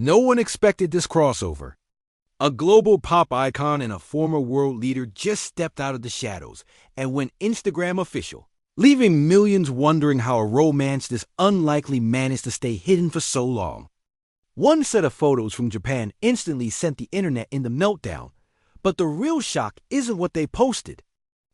No one expected this crossover. A global pop icon and a former world leader just stepped out of the shadows and went Instagram official, leaving millions wondering how a romance this unlikely managed to stay hidden for so long. One set of photos from Japan instantly sent the internet in the meltdown, but the real shock isn't what they posted.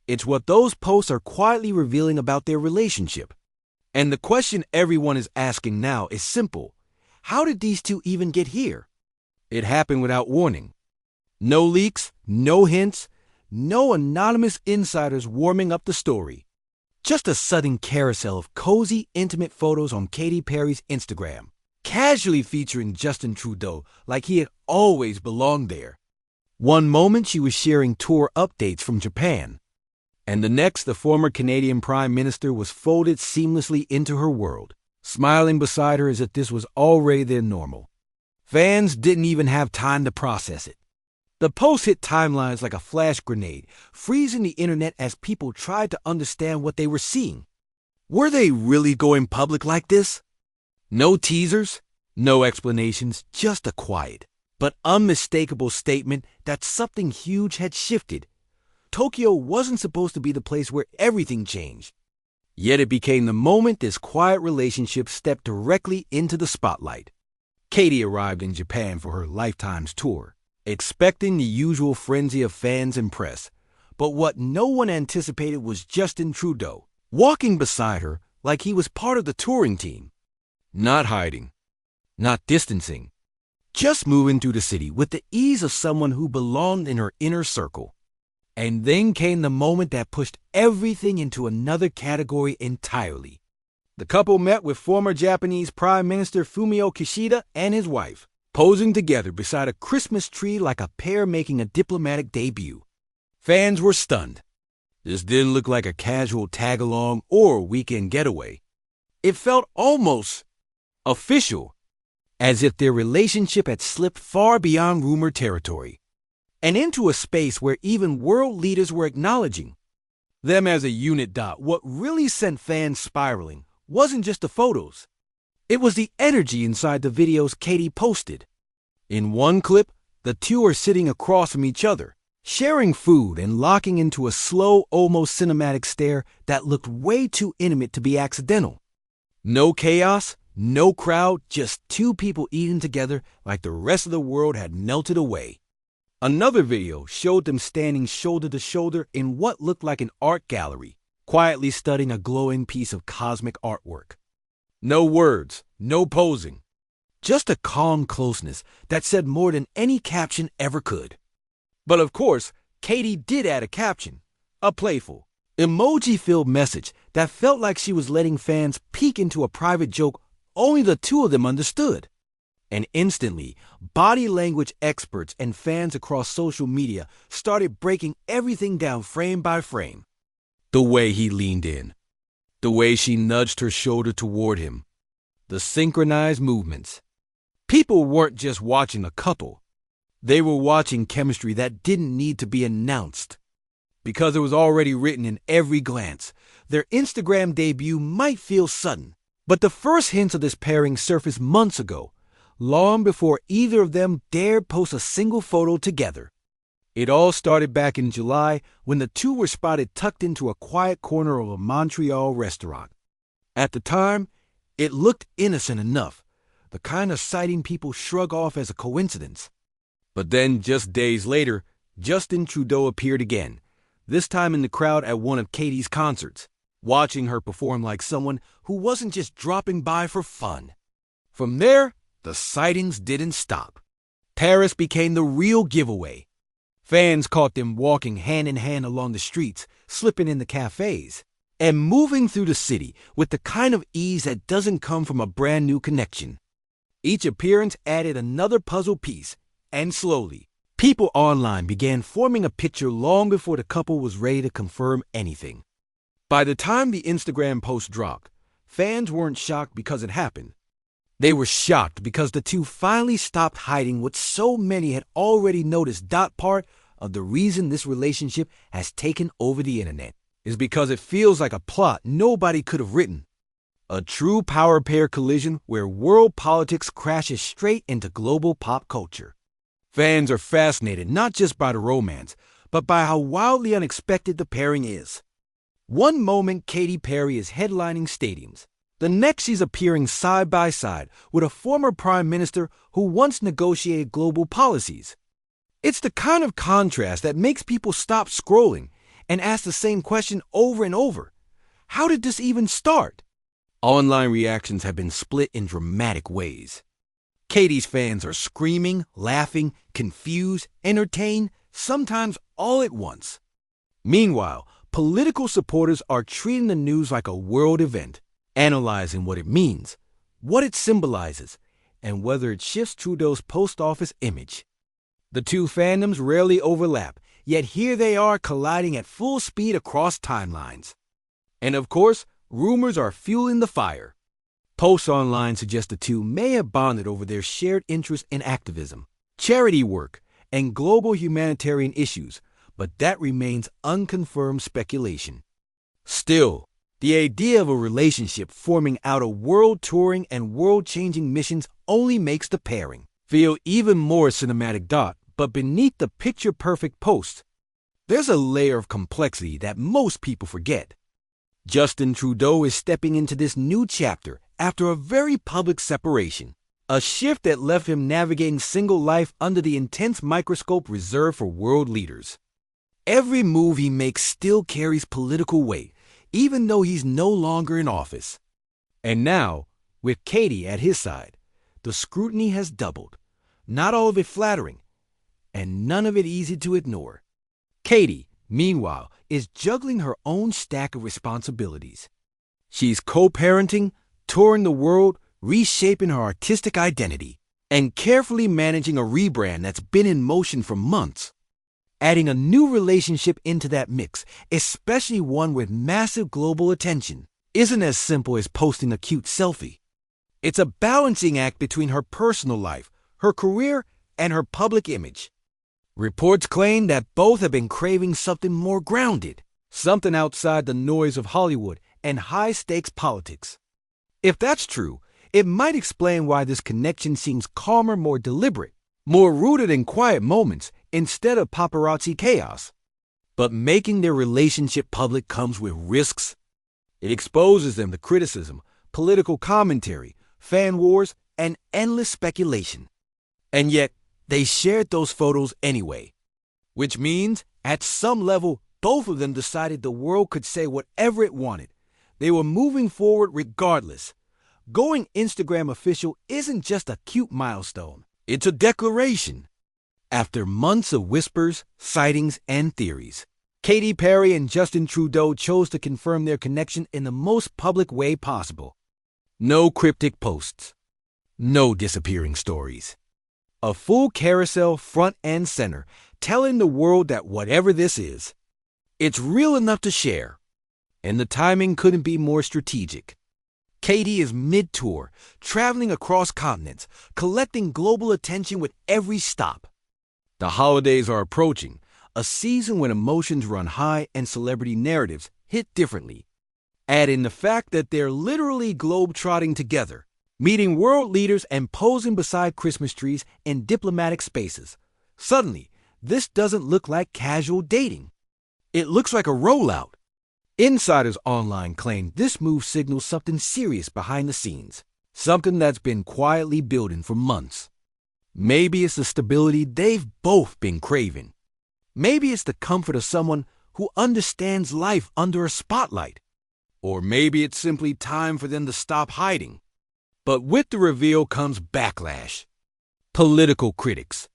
It's what those posts are quietly revealing about their relationship. And the question everyone is asking now is simple. How did these two even get here? It happened without warning. No leaks, no hints, no anonymous insiders warming up the story. Just a sudden carousel of cozy, intimate photos on Katy Perry's Instagram, casually featuring Justin Trudeau like he had always belonged there. One moment she was sharing tour updates from Japan, and the next the former Canadian Prime Minister was folded seamlessly into her world, smiling beside her as if this was already their normal. Fans didn't even have time to process it. The post hit timelines like a flash grenade, freezing the internet as people tried to understand what they were seeing. Were they really going public like this? No teasers, no explanations, just a quiet but unmistakable statement that something huge had shifted. Tokyo wasn't supposed to be the place where everything changed. Yet it became the moment this quiet relationship stepped directly into the spotlight. Katy arrived in Japan for her Lifetime's tour, expecting the usual frenzy of fans and press. But what no one anticipated was Justin Trudeau, walking beside her like he was part of the touring team. Not hiding, not distancing, just moving through the city with the ease of someone who belonged in her inner circle. And then came the moment that pushed everything into another category entirely. The couple met with former Japanese Prime Minister Fumio Kishida and his wife, posing together beside a Christmas tree like a pair making a diplomatic debut. Fans were stunned. This didn't look like a casual tag-along or weekend getaway. It felt almost official, as if their relationship had slipped far beyond rumor territory, and into a space where even world leaders were acknowledging them as a unit. What really sent fans spiraling wasn't just the photos. It was the energy inside the videos Katy posted. In one clip, the two are sitting across from each other, sharing food and locking into a slow, almost cinematic stare that looked way too intimate to be accidental. No chaos, no crowd, just two people eating together like the rest of the world had melted away. Another video showed them standing shoulder to shoulder in what looked like an art gallery, quietly studying a glowing piece of cosmic artwork. No words, no posing, just a calm closeness that said more than any caption ever could. But of course, Katy did add a caption, a playful, emoji-filled message that felt like she was letting fans peek into a private joke only the two of them understood. And instantly, body language experts and fans across social media started breaking everything down frame by frame. The way he leaned in, the way she nudged her shoulder toward him, the synchronized movements. People weren't just watching a couple. They were watching chemistry that didn't need to be announced, because it was already written in every glance. Their Instagram debut might feel sudden, but the first hints of this pairing surfaced months ago, long before either of them dared post a single photo together. It all started back in July when the two were spotted tucked into a quiet corner of a Montreal restaurant. At the time, it looked innocent enough, the kind of sighting people shrug off as a coincidence. But then, just days later, Justin Trudeau appeared again, this time in the crowd at one of Katy's concerts, watching her perform like someone who wasn't just dropping by for fun. From there, the sightings didn't stop. Paris became the real giveaway. Fans caught them walking hand in hand along the streets, slipping into cafes, and moving through the city with the kind of ease that doesn't come from a brand new connection. Each appearance added another puzzle piece, and slowly, people online began forming a picture long before the couple was ready to confirm anything. By the time the Instagram post dropped, fans weren't shocked because it happened. They were shocked because the two finally stopped hiding what so many had already noticed. Part of the reason this relationship has taken over the internet is because it feels like a plot nobody could have written. A true power pair collision where world politics crashes straight into global pop culture. Fans are fascinated not just by the romance, but by how wildly unexpected the pairing is. One moment, Katy Perry is headlining stadiums. The next, she's appearing side by side with a former prime minister who once negotiated global policies. It's the kind of contrast that makes people stop scrolling and ask the same question over and over. How did this even start? Online reactions have been split in dramatic ways. Katy's fans are screaming, laughing, confused, entertained, sometimes all at once. Meanwhile, political supporters are treating the news like a world event, analyzing what it means, what it symbolizes, and whether it shifts Trudeau's post office image. The two fandoms rarely overlap, yet here they are colliding at full speed across timelines. And of course, rumors are fueling the fire. Posts online suggest the two may have bonded over their shared interest in activism, charity work, and global humanitarian issues, but that remains unconfirmed speculation. Still, the idea of a relationship forming out of world-touring and world-changing missions only makes the pairing feel even more cinematic. But beneath the picture-perfect post, there's a layer of complexity that most people forget. Justin Trudeau is stepping into this new chapter after a very public separation, a shift that left him navigating single life under the intense microscope reserved for world leaders. Every move he makes still carries political weight, even though he's no longer in office. And now, with Katy at his side, the scrutiny has doubled, not all of it flattering, and none of it easy to ignore. Katy, meanwhile, is juggling her own stack of responsibilities. She's co-parenting, touring the world, reshaping her artistic identity, and carefully managing a rebrand that's been in motion for months. Adding a new relationship into that mix, especially one with massive global attention, isn't as simple as posting a cute selfie. It's a balancing act between her personal life, her career, and her public image. Reports claim that both have been craving something more grounded, something outside the noise of Hollywood and high-stakes politics. If that's true, it might explain why this connection seems calmer, more deliberate, more rooted in quiet moments instead of paparazzi chaos. But making their relationship public comes with risks. It exposes them to criticism, political commentary, fan wars, and endless speculation. And yet, they shared those photos anyway, which means, at some level, both of them decided the world could say whatever it wanted. They were moving forward regardless. Going Instagram official isn't just a cute milestone. It's a declaration. After months of whispers, sightings, and theories, Katy Perry and Justin Trudeau chose to confirm their connection in the most public way possible. No cryptic posts. No disappearing stories. A full carousel front and center, telling the world that whatever this is, it's real enough to share. And the timing couldn't be more strategic. Katy is mid-tour, traveling across continents, collecting global attention with every stop. The holidays are approaching, a season when emotions run high and celebrity narratives hit differently. Add in the fact that they're literally globe-trotting together, meeting world leaders and posing beside Christmas trees in diplomatic spaces. Suddenly, this doesn't look like casual dating. It looks like a rollout. Insiders online claim this move signals something serious behind the scenes, something that's been quietly building for months. Maybe it's the stability they've both been craving. Maybe it's the comfort of someone who understands life under a spotlight. Or maybe it's simply time for them to stop hiding. But with the reveal comes backlash. Political critics,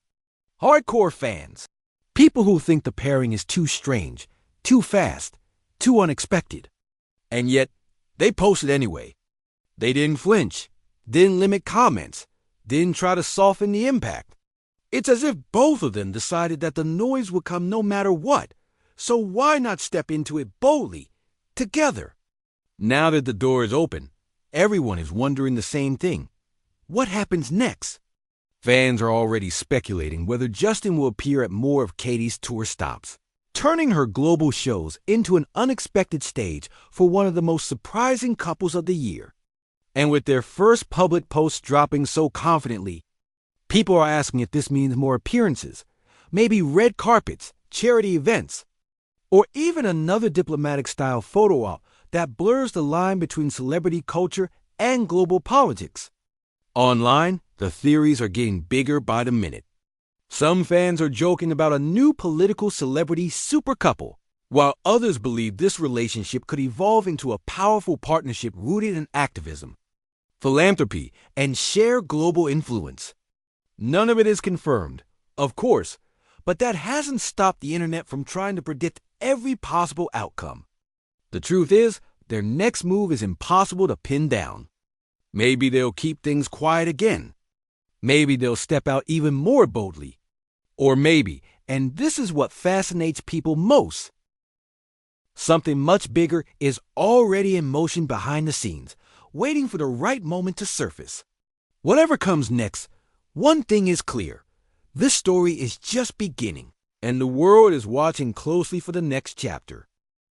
hardcore fans, people who think the pairing is too strange, too fast, too unexpected. And yet, they posted anyway. They didn't flinch, didn't limit comments, didn't try to soften the impact. It's as if both of them decided that the noise would come no matter what, so why not step into it boldly, together? Now that the door is open, everyone is wondering the same thing. What happens next? Fans are already speculating whether Justin will appear at more of Katy's tour stops, turning her global shows into an unexpected stage for one of the most surprising couples of the year. And with their first public post dropping so confidently, people are asking if this means more appearances, maybe red carpets, charity events, or even another diplomatic-style photo op that blurs the line between celebrity culture and global politics. Online, the theories are getting bigger by the minute. Some fans are joking about a new political celebrity super couple, while others believe this relationship could evolve into a powerful partnership rooted in activism, philanthropy, and shared global influence. None of it is confirmed, of course, but that hasn't stopped the internet from trying to predict every possible outcome. The truth is, their next move is impossible to pin down. Maybe they'll keep things quiet again. Maybe they'll step out even more boldly. Or maybe, and this is what fascinates people most, something much bigger is already in motion behind the scenes, waiting for the right moment to surface. Whatever comes next, one thing is clear. This story is just beginning, and the world is watching closely for the next chapter.